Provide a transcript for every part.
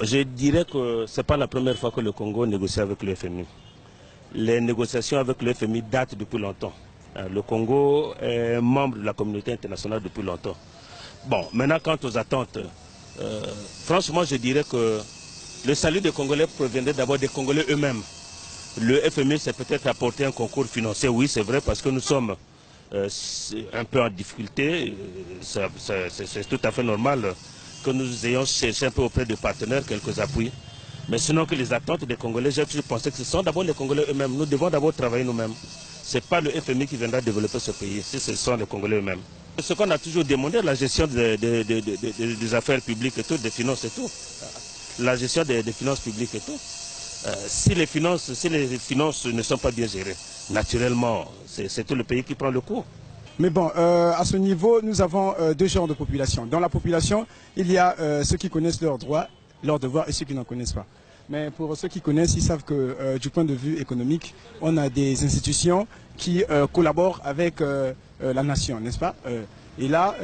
Je dirais que ce n'est pas la première fois que le Congo négocie avec le FMI. Les négociations avec le FMI datent depuis longtemps. Le Congo est membre de la communauté internationale depuis longtemps. Bon, maintenant quant aux attentes, franchement je dirais que le salut des Congolais proviendrait d'abord des Congolais eux-mêmes. Le FMI s'est peut-être apporté un concours financier, oui c'est vrai, parce que nous sommes un peu en difficulté. C'est tout à fait normal que nous ayons cherché un peu auprès de partenaires quelques appuis. Mais sinon que les attentes des Congolais, j'ai toujours pensé que ce sont d'abord les Congolais eux-mêmes. Nous devons d'abord travailler nous-mêmes. Ce n'est pas le FMI qui viendra développer ce pays, si ce sont les Congolais eux-mêmes. Ce qu'on a toujours demandé, la gestion des affaires publiques et tout, des finances et tout. La gestion des finances publiques et tout. Si les finances ne sont pas bien gérées, naturellement, c'est tout le pays qui prend le coup. Mais bon, à ce niveau, nous avons deux genres de population. Dans la population, il y a ceux qui connaissent leurs droits, leurs devoirs et ceux qui n'en connaissent pas. Mais pour ceux qui connaissent, ils savent que du point de vue économique, on a des institutions qui collaborent avec la nation, n'est-ce pas? Et là,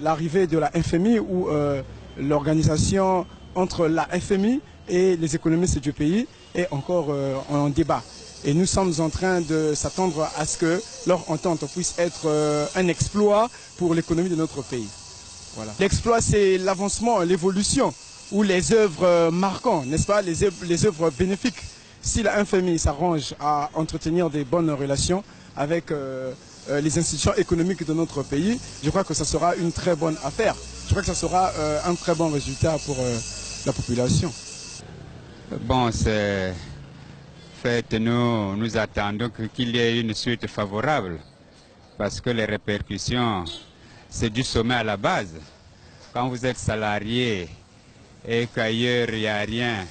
l'arrivée de la FMI ou l'organisation entre la FMI et les économistes du pays est encore en débat. Et nous sommes en train de s'attendre à ce que leur entente puisse être un exploit pour l'économie de notre pays. Voilà. L'exploit, c'est l'avancement, l'évolution, ou les œuvres marquantes, n'est-ce pas, les œuvres bénéfiques. Si la FMI s'arrange à entretenir des bonnes relations avec les institutions économiques de notre pays, je crois que ça sera une très bonne affaire. Je crois que ça sera un très bon résultat pour la population. Bon, c'est... En fait, nous attendons qu'il y ait une suite favorable, parce que les répercussions, c'est du sommet à la base. Quand vous êtes salarié et qu'ailleurs il n'y a rien,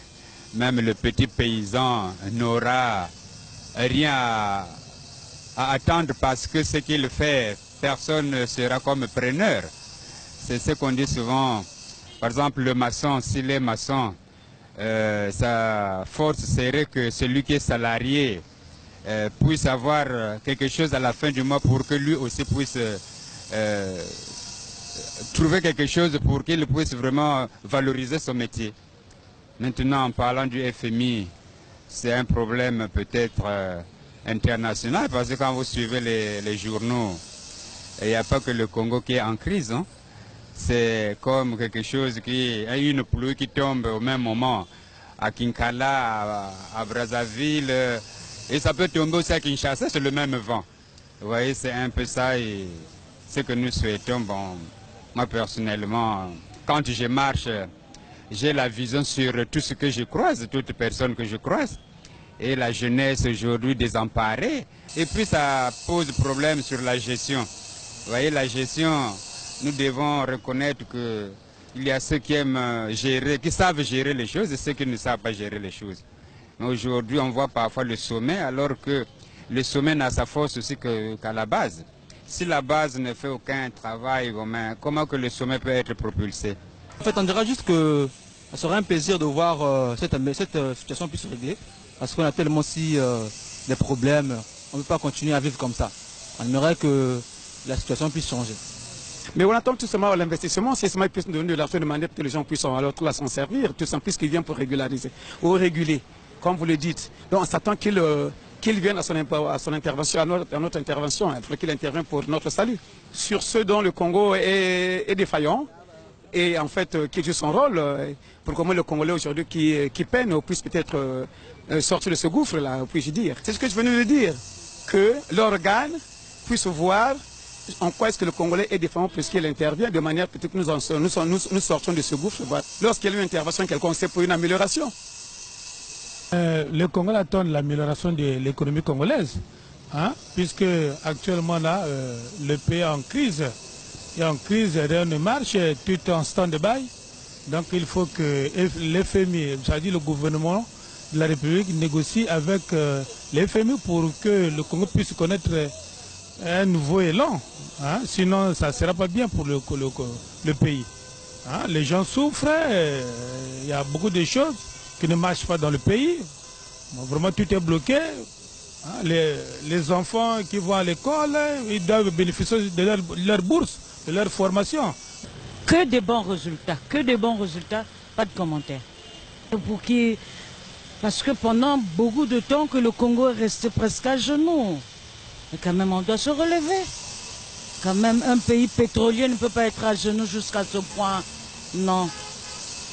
même le petit paysan n'aura rien à attendre parce que ce qu'il fait, personne ne sera comme preneur. C'est ce qu'on dit souvent. Par exemple, le maçon, s'il est maçon, sa force serait que celui qui est salarié puisse avoir quelque chose à la fin du mois pour que lui aussi puisse trouver quelque chose pour qu'il puisse vraiment valoriser son métier. Maintenant, en parlant du FMI, c'est un problème peut-être international, parce que quand vous suivez les journaux, il n'y a pas que le Congo qui est en crise, hein. C'est comme quelque chose qui a une pluie qui tombe au même moment à Kinkala, à Brazzaville, et ça peut tomber aussi à Kinshasa, c'est le même vent. Vous voyez, c'est un peu ça, et ce que nous souhaitons. Bon, moi personnellement, quand je marche, j'ai la vision sur tout ce que je croise, toute personne que je croise, et la jeunesse aujourd'hui désemparée, et puis ça pose problème sur la gestion. Vous voyez, la gestion... Nous devons reconnaître qu'il y a ceux qui aiment gérer, qui savent gérer les choses et ceux qui ne savent pas gérer les choses. Mais aujourd'hui, on voit parfois le sommet, alors que le sommet n'a sa force aussi qu'à la base. Si la base ne fait aucun travail, comment que le sommet peut être propulsé? En fait, on dira juste que ça serait un plaisir de voir cette situation puisse se régler, parce qu'on a tellement aussi des problèmes, on ne peut pas continuer à vivre comme ça. On aimerait que la situation puisse changer. Mais on attend tout simplement l'investissement, si seulement ils puissent nous donner de l'argent de manière que les gens puissent alors s'en servir, tout simplement puisqu'ils viennent pour régulariser ou réguler, comme vous le dites. Donc on s'attend qu'il vienne à son intervention, à notre intervention, il faut qu'il intervienne pour notre salut. Sur ce dont le Congo est défaillant, et en fait qui joue son rôle, pour comment le Congolais aujourd'hui qui peine puisse peut-être sortir de ce gouffre-là, puis-je dire. C'est ce que je venais de dire, que l'organe puisse voir en quoi est-ce que le Congolais est défendant puisqu'il intervient de manière peut-être que nous sortons de ce gouffre. Voilà. Lorsqu'il y a une intervention quelconque, c'est pour une amélioration. Le Congolais attend l'amélioration de l'économie congolaise, hein, puisque actuellement là, le pays est en crise. Et en crise, rien ne marche, tout est en stand-by. Donc il faut que l'FMI, c'est-à-dire le gouvernement de la République, négocie avec l'FMI pour que le Congo puisse connaître un nouveau élan, hein, sinon ça ne sera pas bien pour le pays. Hein, les gens souffrent, il y a beaucoup de choses qui ne marchent pas dans le pays. Bon, vraiment tout est bloqué. Hein, les enfants qui vont à l'école, ils doivent bénéficier de leur bourse, de leur formation. Que des bons résultats, que des bons résultats. Pas de commentaire. Parce que pendant beaucoup de temps que le Congo est resté presque à genoux. Mais quand même, on doit se relever. Quand même, un pays pétrolier ne peut pas être à genoux jusqu'à ce point. Non,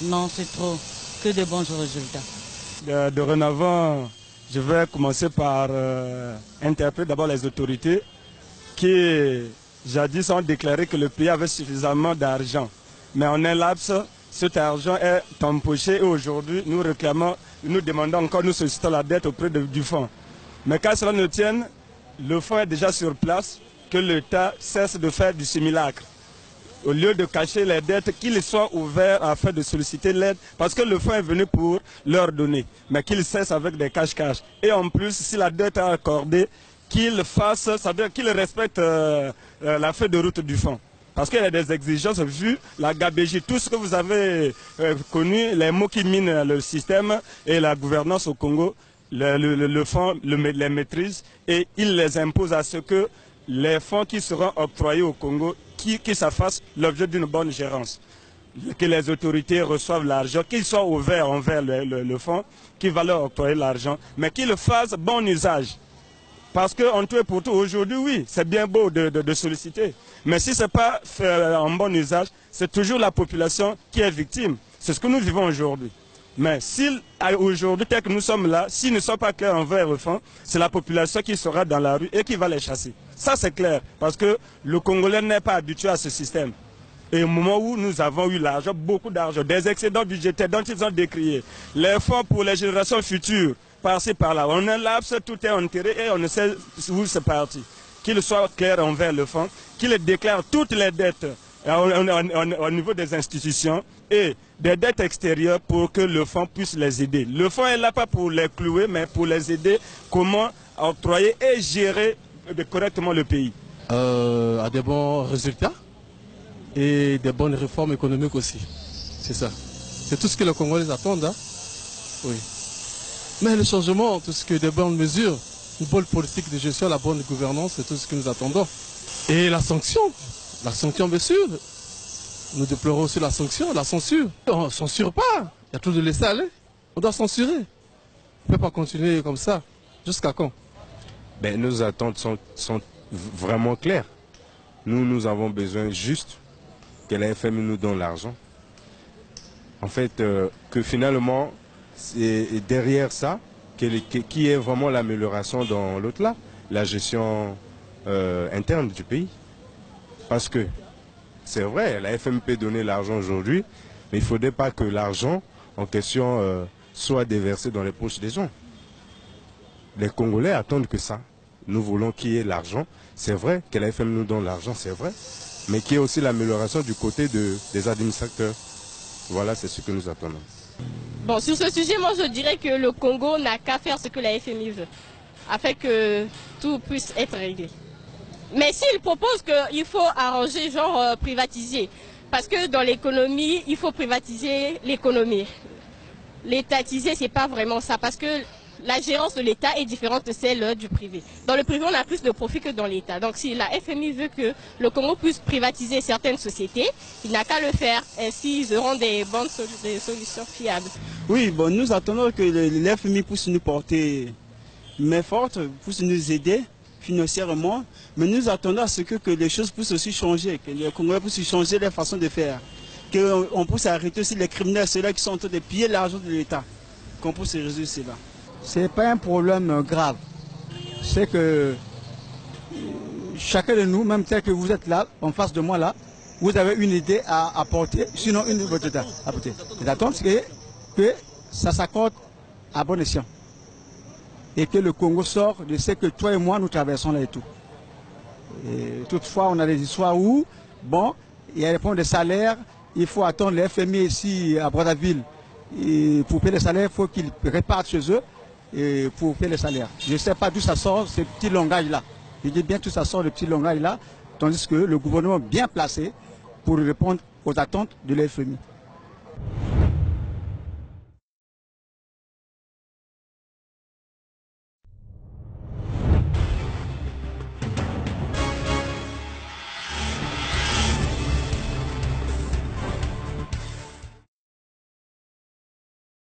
non, c'est trop. Que de bons résultats. Dorénavant, je vais commencer par interpeller d'abord les autorités qui, jadis, ont déclaré que le pays avait suffisamment d'argent. Mais en un laps, cet argent est empoché et aujourd'hui, nous réclamons, nous demandons encore, nous sollicitons la dette auprès du fonds. Mais quand cela ne tienne, le fonds est déjà sur place, que l'État cesse de faire du simulacre. Au lieu de cacher les dettes, qu'ils soient ouverts afin de solliciter l'aide, parce que le fonds est venu pour leur donner, mais qu'ils cessent avec des cache-cache. Et en plus, si la dette est accordée, qu'ils fassent, ça veut dire qu'ils respectent la feuille de route du fonds. Parce qu'il y a des exigences vu la gabégie, tout ce que vous avez connu, les mots qui minent le système et la gouvernance au Congo, le fonds les maîtrise et il les impose à ce que les fonds qui seront octroyés au Congo, que ça fasse l'objet d'une bonne gérance. Que les autorités reçoivent l'argent, qu'ils soient ouverts envers le fonds qui va leur octroyer l'argent, mais qu'ils fassent bon usage. Parce qu'en tout et pour tout, aujourd'hui, oui, c'est bien beau de solliciter. Mais si ce n'est pas fait en bon usage, c'est toujours la population qui est victime. C'est ce que nous vivons aujourd'hui. Mais si aujourd'hui, tel que nous sommes là, s'ils ne sont pas clairs envers le fonds, c'est la population qui sera dans la rue et qui va les chasser. Ça, c'est clair, parce que le Congolais n'est pas habitué à ce système. Et au moment où nous avons eu l'argent, beaucoup d'argent, des excédents budgétaires dont ils ont décrié, les fonds pour les générations futures, par-ci, par-là. En un laps, tout est enterré et on ne sait où c'est parti. Qu'il soit clair envers le fonds, qu'il déclare toutes les dettes au niveau des institutions et des dettes extérieures pour que le fonds puisse les aider. Le fonds est là pas pour les clouer, mais pour les aider comment octroyer et gérer correctement le pays. À des bons résultats et des bonnes réformes économiques aussi. C'est ça. C'est tout ce que les Congolais attendent. Hein? Oui. Mais le changement, tout ce que des bonnes mesures, une bonne politique de gestion, la bonne gouvernance, c'est tout ce que nous attendons. Et la sanction bien sûr. Nous déplorons aussi la sanction, la censure. On ne censure pas, il y a tout de laisser aller. On doit censurer. On ne peut pas continuer comme ça. Jusqu'à quand? Nos attentes sont vraiment claires. Nous avons besoin juste que la FMI nous donne l'argent. En fait, que finalement, c'est derrière ça, qui est vraiment l'amélioration dans l'autre là, la gestion interne du pays. Parce que, c'est vrai, la FMI peut donner l'argent aujourd'hui, mais il ne faudrait pas que l'argent en question soit déversé dans les poches des gens. Les Congolais attendent que ça. Nous voulons qu'il y ait l'argent. C'est vrai que la FMI nous donne l'argent, c'est vrai. Mais qu'il y ait aussi l'amélioration du côté des administrateurs. Voilà, c'est ce que nous attendons. Bon, sur ce sujet, moi je dirais que le Congo n'a qu'à faire ce que la FMI veut, afin que tout puisse être réglé. Mais s'il propose qu'il faut arranger, genre privatiser, parce que dans l'économie, il faut privatiser l'économie. L'étatiser, c'est pas vraiment ça, parce que la gérance de l'État est différente de celle du privé. Dans le privé, on a plus de profit que dans l'État. Donc si la FMI veut que le Congo puisse privatiser certaines sociétés, il n'a qu'à le faire. Ainsi, ils auront des solutions fiables. Oui, bon, nous attendons que la FMI puisse nous porter main forte, puisse nous aider financièrement. Mais nous attendons à ce que les choses puissent aussi changer, que les Congolais puissent changer leur façon de faire. Qu'on puisse arrêter aussi les criminels, ceux-là qui sont en train de piller l'argent de l'État. Qu'on puisse résoudre cela. Ce n'est pas un problème grave. C'est que chacun de nous, même tel que vous êtes là, en face de moi là, vous avez une idée à apporter, sinon une autre à apporter. L'attente, c'est que ça s'accorde à bon escient. Et que le Congo sort de ce que toi et moi nous traversons là et tout. Et toutefois, on a des histoires où, bon, il y a des problèmes de salaire, il faut attendre les FMI ici à Brazzaville. Et pour payer les salaires, il faut qu'ils répartent chez eux. Et pour payer les salaires. Je ne sais pas d'où ça sort, ce petit langage-là. Je dis bien tout ça sort, le petit langage-là, tandis que le gouvernement est bien placé pour répondre aux attentes de l'FMI.